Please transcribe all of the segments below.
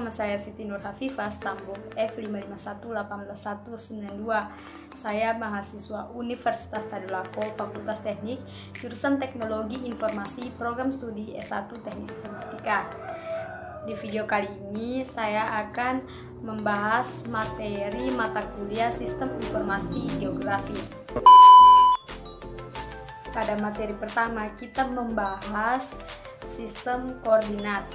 Nama saya Siti Nur Hafifah, stambuk F55118192. Saya mahasiswa Universitas Tadulako, Fakultas Teknik, jurusan Teknologi Informasi, program studi S1 Teknik Informatika. Di video kali ini saya akan membahas materi mata kuliah Sistem Informasi Geografis. Pada materi pertama kita membahas sistem koordinat,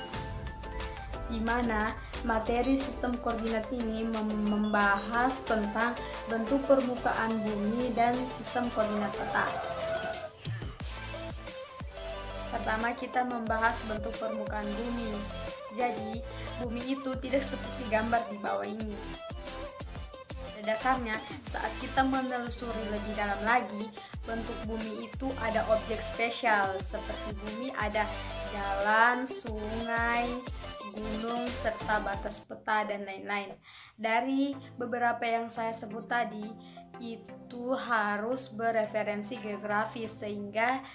di mana materi sistem koordinat ini membahas tentang bentuk permukaan bumi dan sistem koordinat peta. Pertama kita membahas bentuk permukaan bumi. Jadi, bumi itu tidak seperti gambar di bawah ini. Pada dasarnya, saat kita menelusuri lebih dalam lagi, bentuk bumi itu ada objek spesial. Seperti bumi ada jalan, sungai, gunung, serta batas peta dan lain-lain. Dari beberapa yang saya sebut tadi, itu harus bereferensi geografis sehingga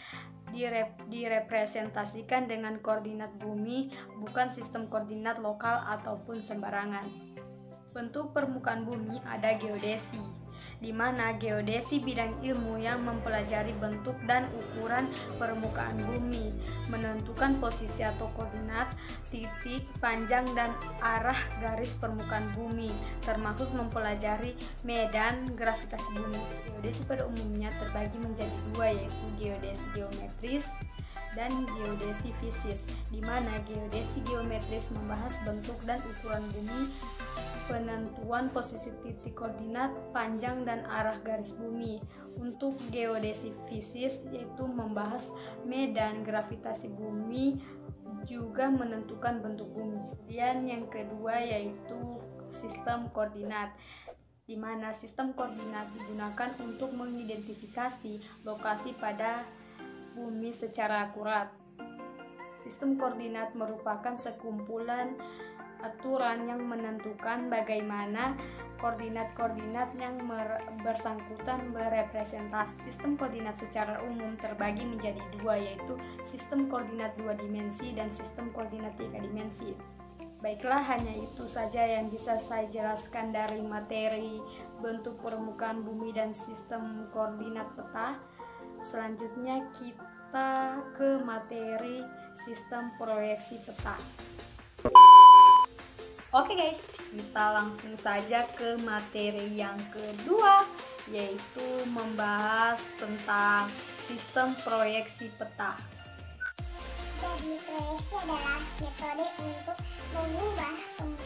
direpresentasikan dengan koordinat bumi, bukan sistem koordinat lokal ataupun sembarangan. Bentuk permukaan bumi ada geodesi, di mana geodesi bidang ilmu yang mempelajari bentuk dan ukuran permukaan bumi, menentukan posisi atau koordinat, titik, panjang, dan arah garis permukaan bumi, termasuk mempelajari medan gravitasi bumi. Geodesi pada umumnya terbagi menjadi dua, yaitu geodesi geometris dan geodesi fisis, di mana geodesi geometris membahas bentuk dan ukuran bumi, penentuan posisi titik koordinat, panjang dan arah garis bumi. Untuk geodesi fisis yaitu membahas medan gravitasi bumi, juga menentukan bentuk bumi. Kemudian yang kedua yaitu sistem koordinat, di mana sistem koordinat digunakan untuk mengidentifikasi lokasi pada bumi secara akurat. Sistem koordinat merupakan sekumpulan aturan yang menentukan bagaimana koordinat-koordinat yang bersangkutan berepresentasi. Sistem koordinat secara umum terbagi menjadi dua, yaitu sistem koordinat 2 dimensi dan sistem koordinat 3 dimensi. Baiklah, hanya itu saja yang bisa saya jelaskan dari materi bentuk permukaan bumi dan sistem koordinat peta. Selanjutnya kita ke materi sistem proyeksi peta. Oke guys, kita langsung saja ke materi yang kedua, yaitu membahas tentang sistem proyeksi peta. Jadi proyeksi adalah metode untuk mengubah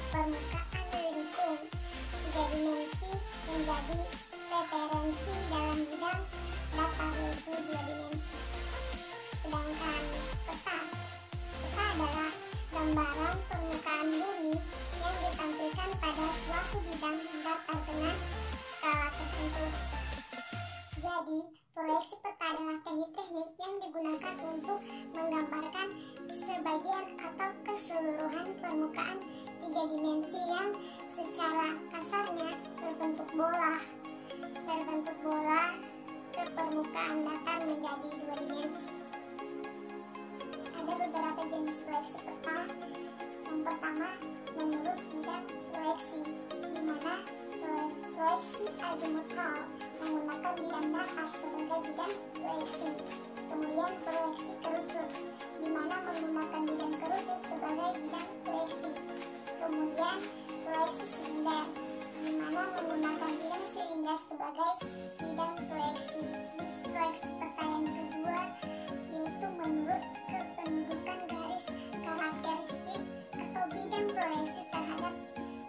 permukaan lingkung 3 dimensi menjadi referensi dalam bidang data yaitu 2 dimensi. Sedangkan peta adalah gambaran permukaan bumi yang ditampilkan pada suatu bidang datar dengan skala tertentu. Jadi, proyeksi peta adalah teknik-teknik yang digunakan untuk menggambarkan sebagian atau keseluruhan permukaan 3 dimensi yang secara kasarnya berbentuk bola ke permukaan datar menjadi 2 dimensi. Ada beberapa jenis proyeksi peta. Yang pertama, menurut bidang proyeksi, di mana proyeksi azimutal menggunakan bidang datar sebagai bidang proyeksi. Kemudian proyeksi kerucut, di mana menggunakan bidang kerucut sebagai bidang proyeksi. Kemudian proyeksi silinder, di mana menggunakan bidang silinder sebagai bidang proyeksi. Proyeksi peta yang kedua yaitu menurut kependudukan garis karakteristik atau bidang proyeksi terhadap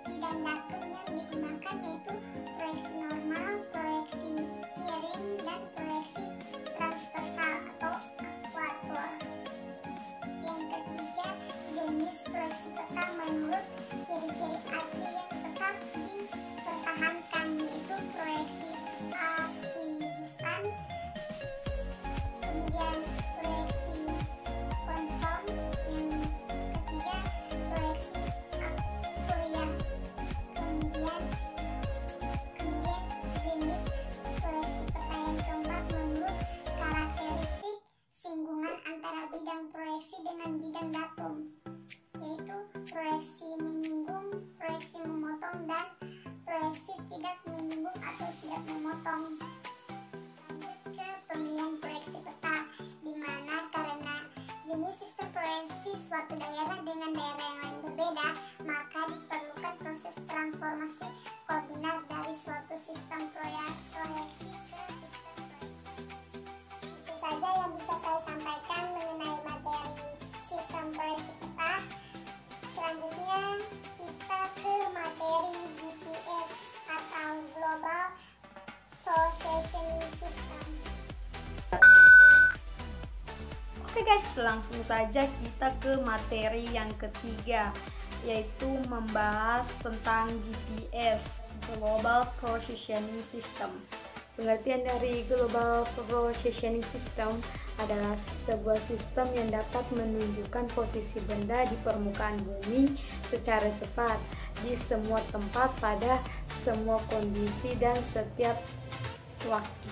bidang datum yang digunakan, yaitu proyeksi normal, proyeksi miring, dan proyeksi transversal atau ekuator. Yang ketiga, jenis proyeksi peta menurut ciri-ciri asli yang tetap dipertahankan, yaitu proyeksi akuisistan. Kemudian tidak menyinggung atau tidak memotong. Lanjut ke pemilihan proyeksi peta, di mana karena jenis sistem proyeksi suatu daerah dengan daerah yang lain berbeda, maka diperlukan proses transformasi koordinat dari suatu sistem proyeksi ke sistem proyeksi. Itu saja yang bisa saya sampaikan mengenai materi sistem proyeksi peta. Selanjutnya kita ke materi GPS atau Global Positioning System. Oke guys, langsung saja kita ke materi yang ketiga, yaitu membahas tentang GPS, Global Positioning System. Pengertian dari Global Positioning System adalah sebuah sistem yang dapat menunjukkan posisi benda di permukaan bumi secara cepat di semua tempat pada semua kondisi dan setiap waktu.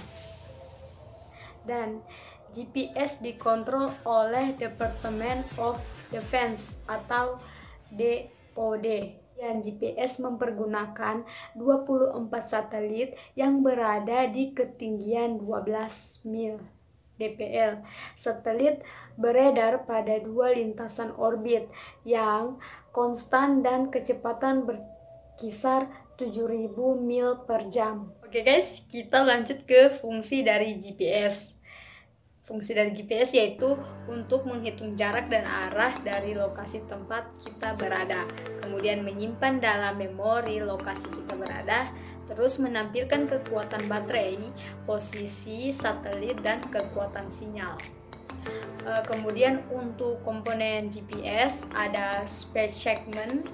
Dan GPS dikontrol oleh Department of Defense atau DoD. Dan GPS mempergunakan 24 satelit yang berada di ketinggian 12 mil DPL. Satelit beredar pada dua lintasan orbit yang konstan dan kecepatan berkisar 7.000 mil per jam. Oke guys, kita lanjut ke fungsi dari GPS. Fungsi dari GPS yaitu untuk menghitung jarak dan arah dari lokasi tempat kita berada, kemudian menyimpan dalam memori lokasi kita berada, terus menampilkan kekuatan baterai, posisi satelit, dan kekuatan sinyal. Kemudian untuk komponen GPS ada space segment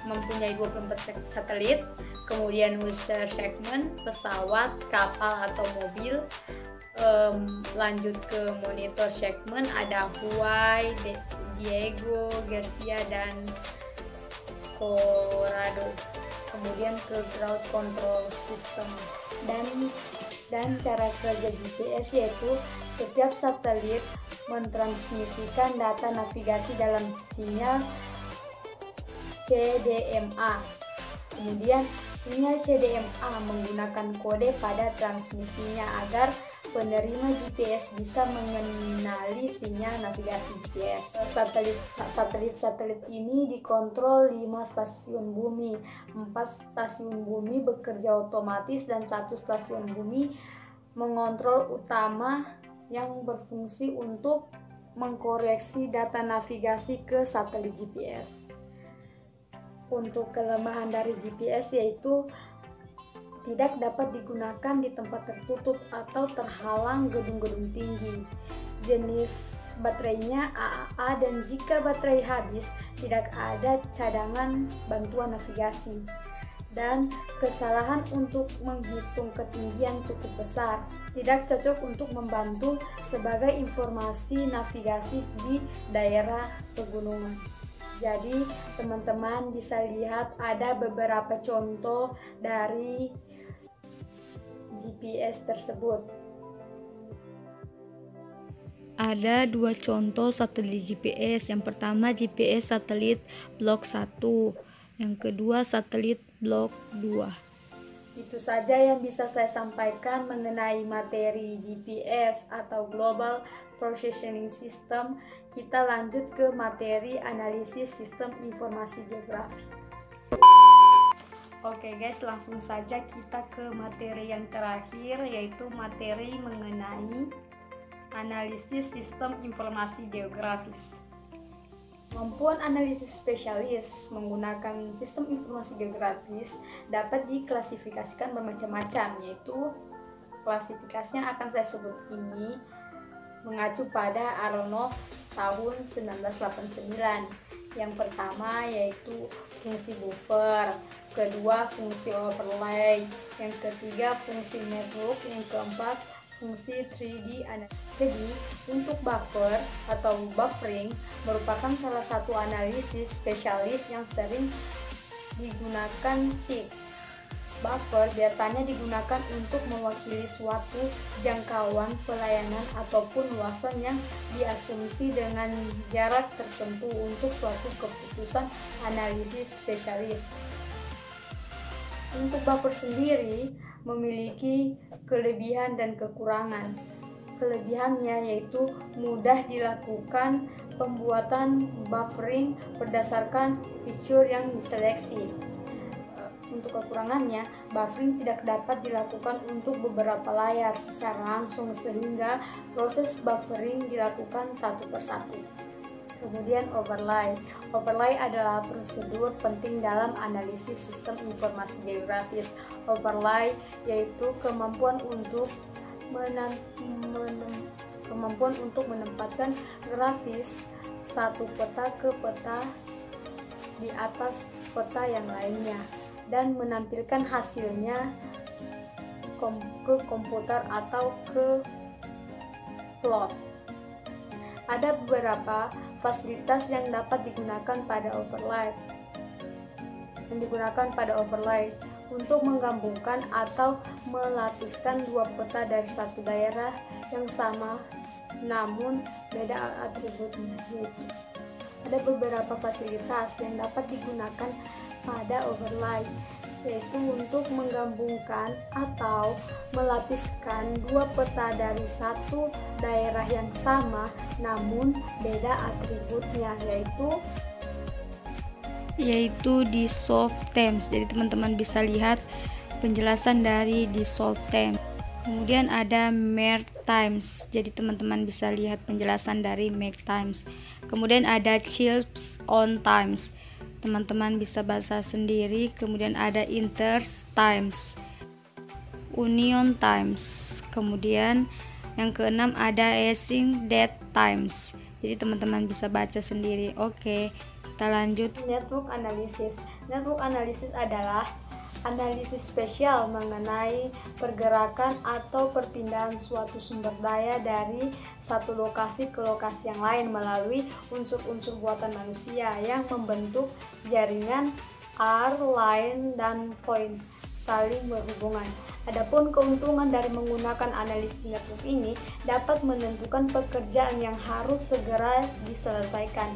mempunyai 24 satelit, kemudian user segment pesawat, kapal atau mobil. Lanjut ke monitor segment ada Hawaii, Diego, Garcia, dan Colorado. Kemudian ke ground control system dan cara kerja GPS yaitu setiap satelit mentransmisikan data navigasi dalam sinyal CDMA. Kemudian sinyal CDMA menggunakan kode pada transmisinya agar penerima GPS bisa mengenali sinyal navigasi GPS. Satelit ini dikontrol 5 stasiun bumi. 4 stasiun bumi bekerja otomatis dan 1 stasiun bumi mengontrol utama yang berfungsi untuk mengkoreksi data navigasi ke satelit GPS. Untuk kelemahan dari GPS yaitu tidak dapat digunakan di tempat tertutup atau terhalang gedung-gedung tinggi. Jenis baterainya AAA dan jika baterai habis tidak ada cadangan bantuan navigasi. Dan kesalahan untuk menghitung ketinggian cukup besar. Tidak cocok untuk membantu sebagai informasi navigasi di daerah pegunungan. Jadi teman-teman bisa lihat ada beberapa contoh dari GPS tersebut. Ada 2 contoh satelit GPS. Yang pertama GPS satelit blok 1, yang kedua satelit blok 2. Itu saja yang bisa saya sampaikan mengenai materi GPS atau Global Positioning System. Kita lanjut ke materi analisis sistem informasi geografi. Oke guys, langsung saja kita ke materi yang terakhir, yaitu materi mengenai analisis sistem informasi geografis. Kemampuan analisis spesialis menggunakan sistem informasi geografis dapat diklasifikasikan bermacam-macam, yaitu klasifikasinya akan saya sebut ini mengacu pada Aronoff tahun 1989. Yang pertama yaitu fungsi buffer, kedua fungsi overlay, yang ketiga fungsi network, yang keempat fungsi 3D analysis. Jadi, untuk buffer atau buffering merupakan salah satu analisis spesialis yang sering digunakan SIG. Buffer biasanya digunakan untuk mewakili suatu jangkauan pelayanan ataupun luasan yang diasumsi dengan jarak tertentu untuk suatu keputusan analisis spesialis. Untuk buffer sendiri memiliki kelebihan dan kekurangan. Kelebihannya yaitu mudah dilakukan pembuatan buffering berdasarkan fitur yang diseleksi. Untuk kekurangannya, buffering tidak dapat dilakukan untuk beberapa layar secara langsung sehingga proses buffering dilakukan satu persatu. Kemudian overlay. Overlay adalah prosedur penting dalam analisis sistem informasi geografis. Overlay yaitu kemampuan untuk menempatkan grafis satu peta ke peta di atas peta yang lainnya dan menampilkan hasilnya ke komputer atau ke plot. Ada beberapa fasilitas yang dapat digunakan pada overlay. Untuk menggabungkan atau melapiskan dua peta dari satu daerah yang sama namun beda atributnya. Ada beberapa fasilitas yang dapat digunakan pada overlay, yaitu untuk menggabungkan atau melapiskan dua peta dari satu daerah yang sama namun beda atributnya, yaitu dissolve themes. Jadi teman-teman bisa lihat penjelasan dari dissolve themes. Kemudian ada merge times. Jadi teman-teman bisa lihat penjelasan dari merge times. Kemudian ada chips on times. Teman-teman bisa baca sendiri. Kemudian ada inter times, union times. Kemudian yang keenam ada async date times. Jadi teman-teman bisa baca sendiri. Oke, kita lanjut. Network analysis. Network analysis adalah analisis spesial mengenai pergerakan atau perpindahan suatu sumber daya dari satu lokasi ke lokasi yang lain melalui unsur-unsur buatan manusia yang membentuk jaringan line dan point saling berhubungan. Adapun keuntungan dari menggunakan analisis network ini dapat menentukan pekerjaan yang harus segera diselesaikan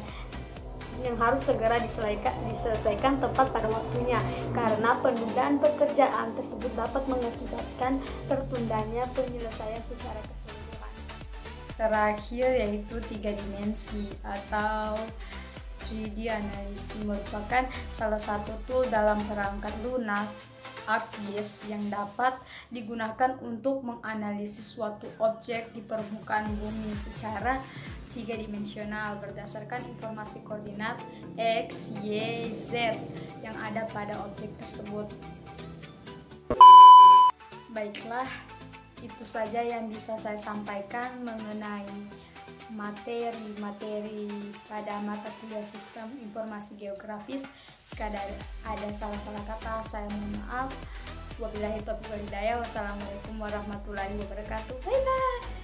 tepat pada waktunya, karena penundaan pekerjaan tersebut dapat mengakibatkan tertundanya penyelesaian secara keseluruhan. Terakhir yaitu 3 dimensi atau 3D analysis, merupakan salah satu tool dalam perangkat lunak ArcGIS yang dapat digunakan untuk menganalisis suatu objek di permukaan bumi secara 3-dimensional berdasarkan informasi koordinat X, Y, Z yang ada pada objek tersebut. Baiklah, itu saja yang bisa saya sampaikan mengenai materi pada mata kuliah Sistem Informasi Geografis. Jika ada salah-salah kata, saya mohon maaf. Wabillahi taufiq wal hidayah. Wassalamualaikum warahmatullahi wabarakatuh. Bye bye.